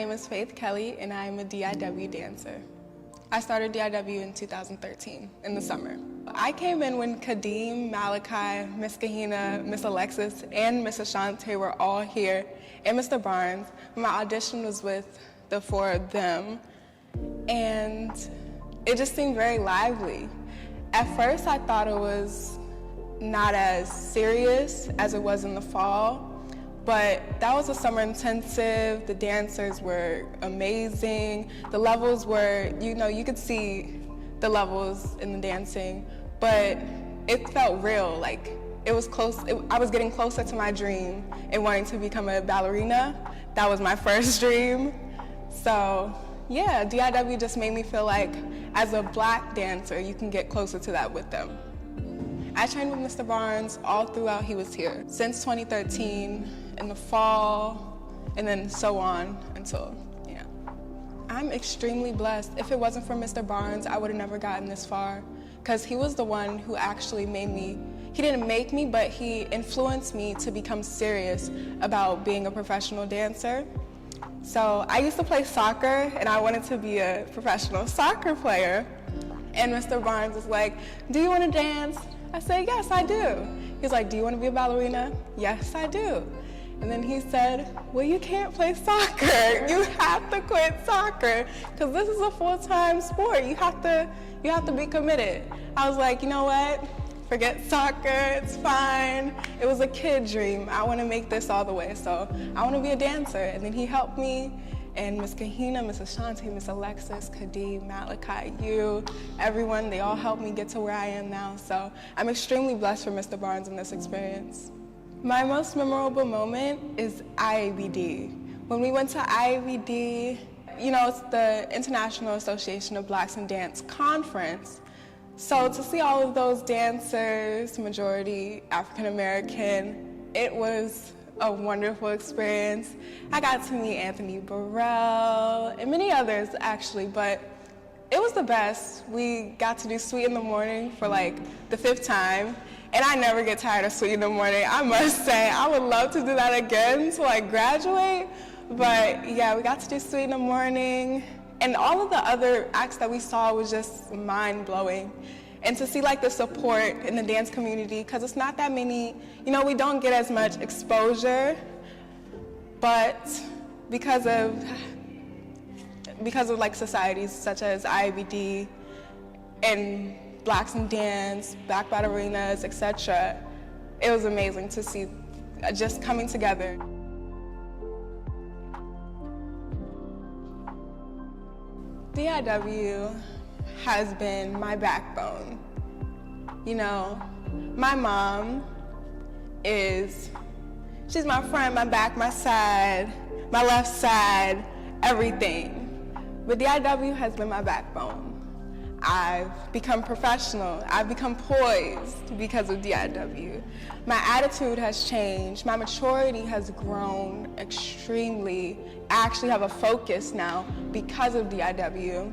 name is Faith Kelly, and I'm a DIW dancer. I started DIW in 2013, in the summer. I came in when Kadeem, Malachi, Miss Kahina, Miss Alexis, and Miss Ashante were all here, and Mr. Barnes. My audition was with the four of them, and it just seemed very lively. At first, I thought it was not as serious as it was in the fall, but that was a summer intensive. The dancers were amazing. The levels were, you could see the levels in the dancing, but it felt real. Like it was close. I was getting closer to my dream and wanting to become a ballerina. That was my first dream. So yeah, DIW just made me feel like as a Black dancer, you can get closer to that with them. I trained with Mr. Barnes all throughout he was here, since 2013, in the fall, and then so on until, I'm extremely blessed. If it wasn't for Mr. Barnes, I would have never gotten this far, because he was the one who actually made me, he didn't make me, but he influenced me to become serious about being a professional dancer. So I used to play soccer, and I wanted to be a professional soccer player. And Mr. Barnes was like, "Do you want to dance?" I said, "Yes, I do." He's like, "Do you want to be a ballerina?" "Yes, I do." And then he said, "Well, you can't play soccer. You have to quit soccer because this is a full-time sport. You have to be committed." I was like, you know what? Forget soccer, it's fine. It was a kid dream. I want to make this all the way, so I want to be a dancer. And then he helped me, and Miss Kahina, Miss Ashanti, Miss Alexis, Kadeem, Malachi, you, everyone, they all helped me get to where I am now. So I'm extremely blessed for Mr. Barnes in this experience. My most memorable moment is IABD. When we went to IABD, it's the International Association of Blacks in Dance Conference. So to see all of those dancers, majority African American, it was a wonderful experience. I got to meet Anthony Burrell and many others actually, but it was the best. We got to do Sweet in the Morning for like the 5th time, and I never get tired of Sweet in the Morning. I must say, I would love to do that again till I graduate, but yeah, we got to do Sweet in the Morning. And all of the other acts that we saw was just mind-blowing. And to see like the support in the dance community, because it's not that many, we don't get as much exposure, but because of like societies such as IABD and Blacks in Dance, Black ballerinas, etc., it was amazing to see just coming together. DIW has been my backbone. My mom she's my friend, my back, my side, my left side, everything. But DIW has been my backbone. I've become professional. I've become poised because of DIW. My attitude has changed. My maturity has grown extremely. I actually have a focus now because of DIW.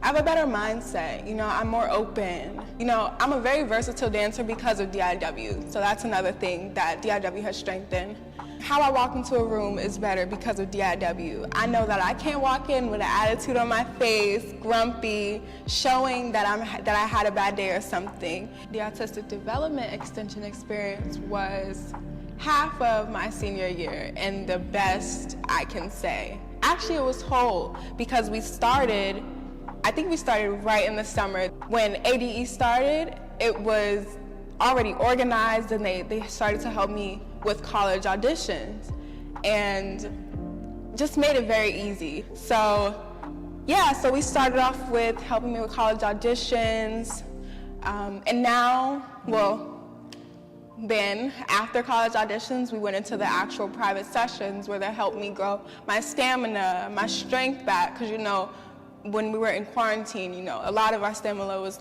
I have a better mindset, I'm more open. I'm a very versatile dancer because of DIW, so that's another thing that DIW has strengthened. How I walk into a room is better because of DIW. I know that I can't walk in with an attitude on my face, grumpy, showing that I had a bad day or something. The Artistic Development Extension experience was half of my senior year, and the best I can say. Actually, it was whole because I think we started right in the summer. When ADE started, it was already organized, and they started to help me with college auditions and just made it very easy. So yeah, so we started off with helping me with college auditions, and now, then after college auditions, we went into the actual private sessions where they helped me grow my stamina, my strength back, because when we were in quarantine, you know, a lot of our stamina was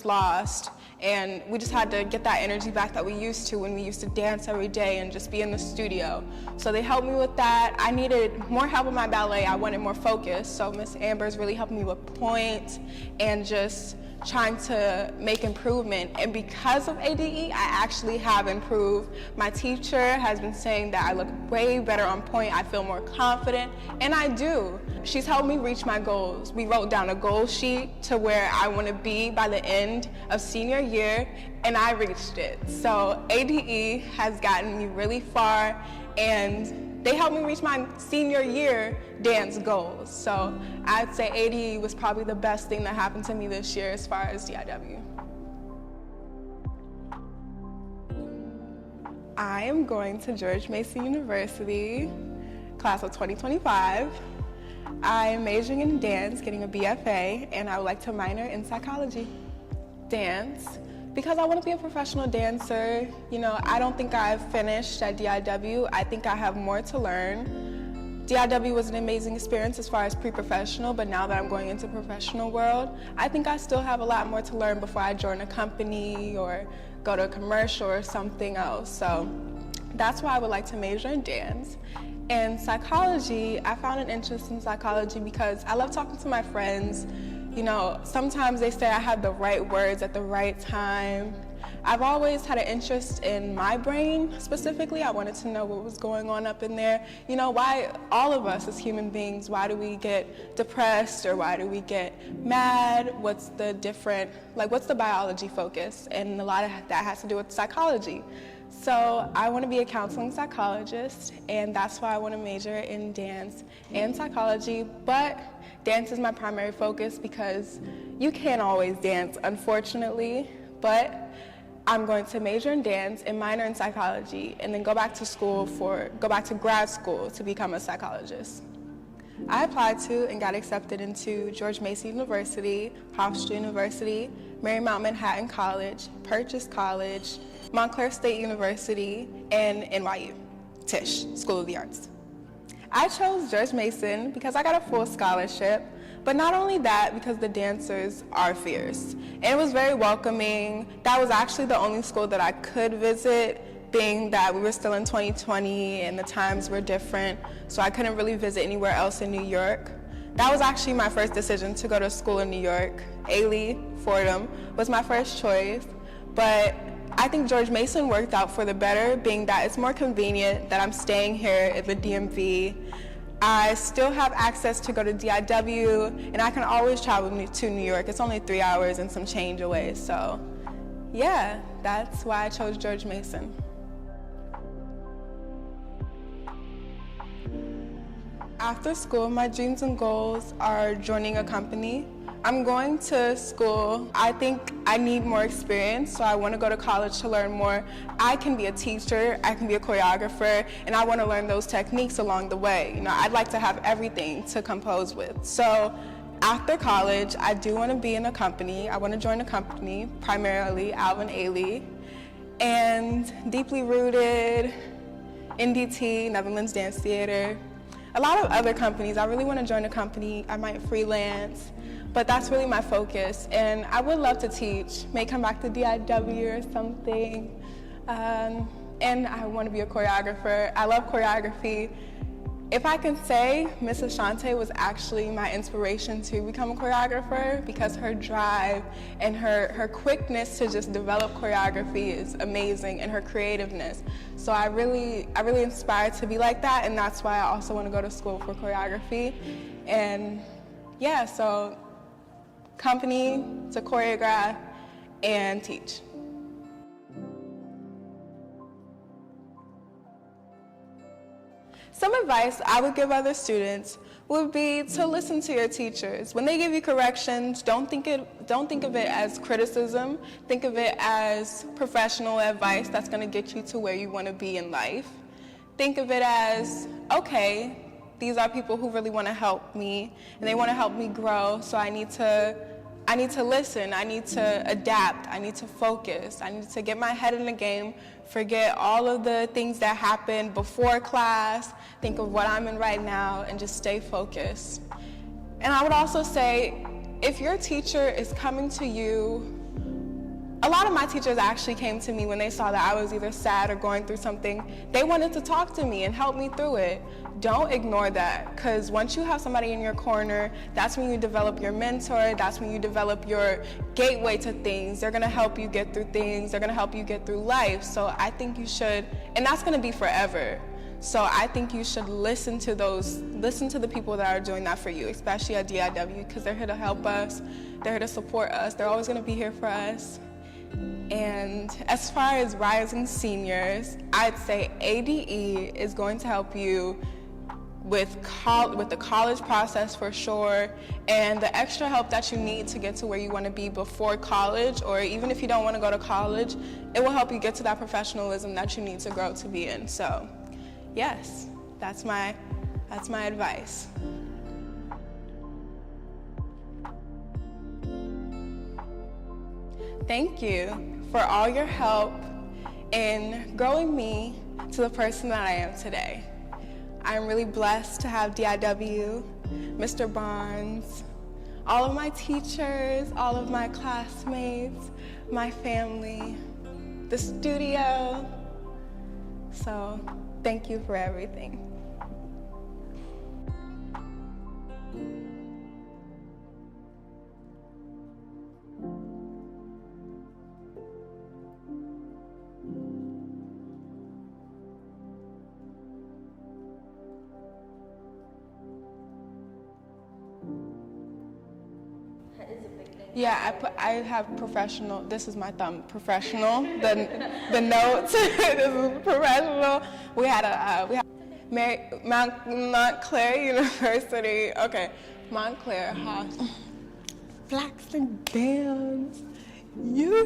lost, and we just had to get that energy back that we used to when we used to dance every day and just be in the studio. So they helped me with that. I needed more help with my ballet. I wanted more focus, so Miss Amber's really helped me with points and just trying to make improvement. And because of ADE, I actually have improved. My teacher has been saying that I look way better on point, I feel more confident, and I do. She's helped me reach my goals. We wrote down a goal sheet to where I want to be by the end of senior year, and I reached it. So ADE has gotten me really far, and they helped me reach my senior year dance goals. So I'd say ADE was probably the best thing that happened to me this year as far as DIW. I am going to George Mason University, class of 2025. I am majoring in dance, getting a BFA, and I would like to minor in psychology. Dance, because I want to be a professional dancer. You know, I don't think I've finished at DIW. I think I have more to learn. DIW was an amazing experience as far as pre-professional, but now that I'm going into professional world, I think I still have a lot more to learn before I join a company or go to a commercial or something else. So that's why I would like to major in dance. And psychology, I found an interest in psychology because I love talking to my friends. You know, sometimes they say I have the right words at the right time. I've always had an interest in my brain specifically. I wanted to know what was going on up in there. You know, why all of us as human beings, why do we get depressed or why do we get mad? What's the biology focus? And a lot of that has to do with psychology. So I want to be a counseling psychologist, and that's why I want to major in dance and psychology. But dance is my primary focus because you can't always dance, unfortunately. But I'm going to major in dance and minor in psychology, and then go back to grad school to become a psychologist. I applied to and got accepted into George Mason University, Hofstra University, Marymount Manhattan College, Purchase College, Montclair State University, and NYU, Tisch, School of the Arts. I chose George Mason because I got a full scholarship, but not only that, because the dancers are fierce. And it was very welcoming. That was actually the only school that I could visit, being that we were still in 2020 and the times were different, so I couldn't really visit anywhere else in New York. That was actually my first decision to go to school in New York. Ailey Fordham was my first choice, but I think George Mason worked out for the better, being that it's more convenient that I'm staying here at the DMV. I still have access to go to DIW, and I can always travel to New York. It's only 3 hours and some change away, so yeah, that's why I chose George Mason. After school, my dreams and goals are joining a company. I'm going to school. I think I need more experience, so I want to go to college to learn more. I can be a teacher, I can be a choreographer, and I want to learn those techniques along the way. You know, I'd like to have everything to compose with. So after college, I do want to be in a company. I want to join a company, primarily Alvin Ailey, and Deeply Rooted, NDT, Netherlands Dance Theater. A lot of other companies. I really want to join a company. I might freelance, but that's really my focus. And I would love to teach, may come back to DIW or something. And I want to be a choreographer. I love choreography. If I can say, Miss Ashante was actually my inspiration to become a choreographer, because her drive and her quickness to just develop choreography is amazing, and her creativeness. So I really inspired to be like that, and that's why I also want to go to school for choreography. And yeah, so company to choreograph and teach. Some advice I would give other students would be to listen to your teachers. When they give you corrections, don't think of it as criticism. Think of it as professional advice that's going to get you to where you want to be in life. Think of it as, okay, these are people who really want to help me, and they want to help me grow, so I need to listen, I need to adapt, I need to focus, I need to get my head in the game, forget all of the things that happened before class, think of what I'm in right now, and just stay focused. And I would also say, if your teacher is coming to you, a lot of my teachers actually came to me when they saw that I was either sad or going through something. They wanted to talk to me and help me through it. Don't ignore that, because once you have somebody in your corner, that's when you develop your mentor, that's when you develop your gateway to things. They're gonna help you get through things, they're gonna help you get through life. So I think you should, and that's gonna be forever. So I think you should listen to the people that are doing that for you, especially at DIW, because they're here to help us, they're here to support us, they're always gonna be here for us. And as far as rising seniors, I'd say ADE is going to help you with the college process for sure, and the extra help that you need to get to where you want to be before college, or even if you don't want to go to college, it will help you get to that professionalism that you need to grow to be in. So yes, that's my advice. Thank you for all your help in growing me to the person that I am today. I'm really blessed to have DIW, Mr. Barnes, all of my teachers, all of my classmates, my family, the studio. So thank you for everything. Yeah, I have professional. This is my thumb. Professional. The notes. This is professional. We had Montclair University. Okay, Montclair Hospital. Flaxen Dance. Yeah.